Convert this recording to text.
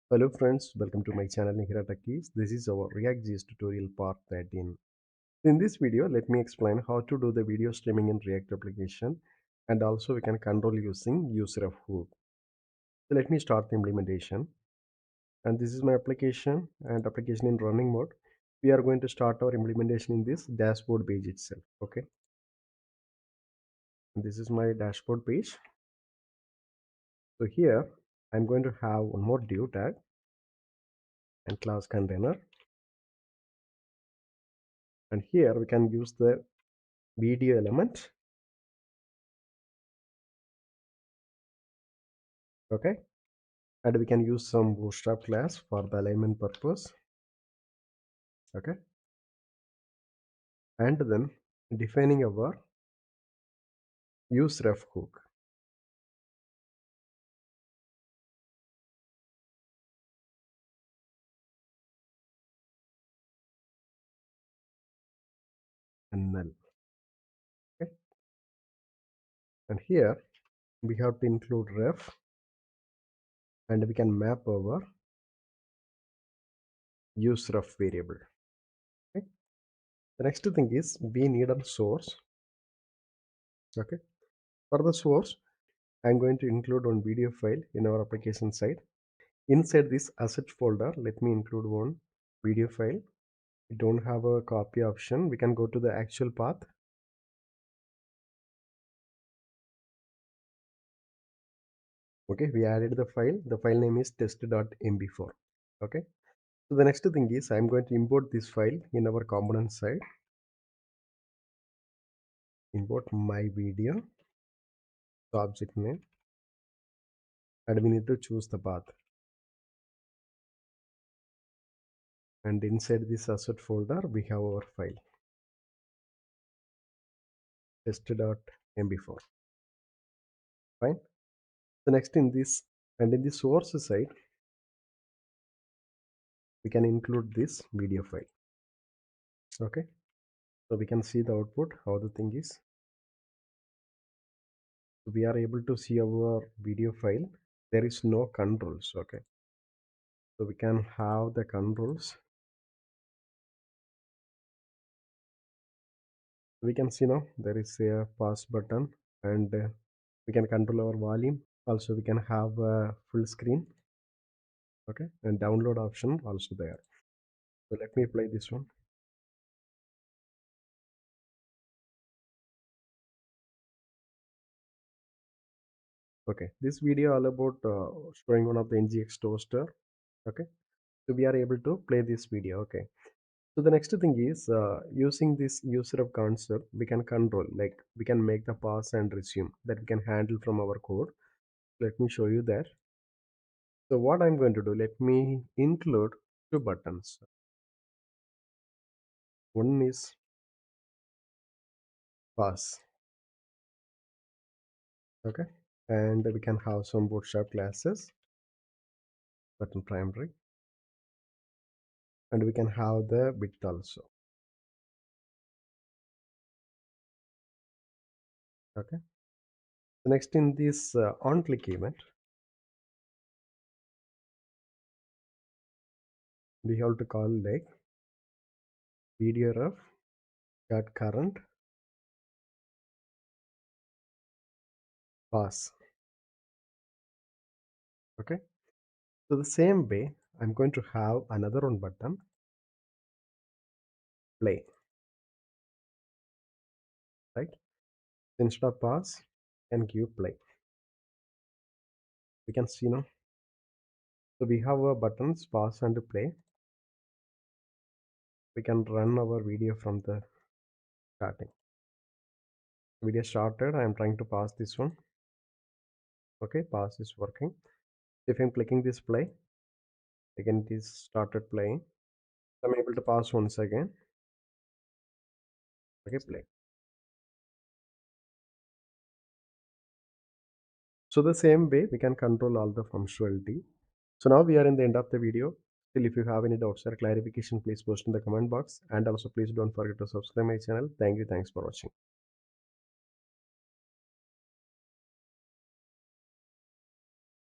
Hello friends, welcome to my channel Nihira Techies. This is our React.js tutorial part 13. In this video, let me explain how to do the video streaming in React application, and also we can control using useRef hook. So let me start the implementation, and this is my application and application in running mode. We are going to start our implementation in this dashboard page itself. Okay, and this is my dashboard page. So here I'm going to have one more div tag and class container, and here we can use the video element. Okay, and we can use some bootstrap class for the alignment purpose. Okay, and then defining our useRef hook. And null. Okay, and here we have to include ref, and we can map our useRef variable. Okay, the next thing is we need a source. Okay, for the source I'm going to include one video file in our application side. Inside this asset folder, let me include one video file. We don't have a copy option. We can go to the actual path. Okay, we added the file name is test.mb4. Okay, so the next thing is I'm going to import this file in our component side. Import my video, the object name, and we need to choose the path, and inside this asset folder we have our file test.mb4. Fine. The next in this, and in the source side we can include this video file. Okay, so we can see the output, how the thing is. We are able to see our video file. There is no controls. Okay, so we can have the controls. We can see now there is a pause button, and we can control our volume. Also we can have a full screen. Okay, and download option also there. So let me play this one. Okay, this video all about showing one of the ngx toaster. Okay, so we are able to play this video. Okay, so the next thing is using this useRef concept, we can control, like we can make the pause and resume that we can handle from our code. Let me show you that. So what I'm going to do, let me include two buttons. One is pause. Okay, and we can have some bootstrap classes, button primary, and we can have the width also. Okay, so next in this on click event, we have to call like video ref dot current pass. Okay, so the same way I'm going to have another one button, play. Right, instead of pass and give play. We can see now, so we have our buttons pause and play. We can run our video from the starting. Video started. I am trying to pass this one. Okay, pass is working. If I'm clicking this play, again it is started playing. I'm able to pass once again. Okay, play. So the same way we can control all the functionality. So now we are in the end of the video. Still, if you have any doubts or clarification, please post in the comment box, and also please don't forget to subscribe my channel. Thank you. Thanks for watching.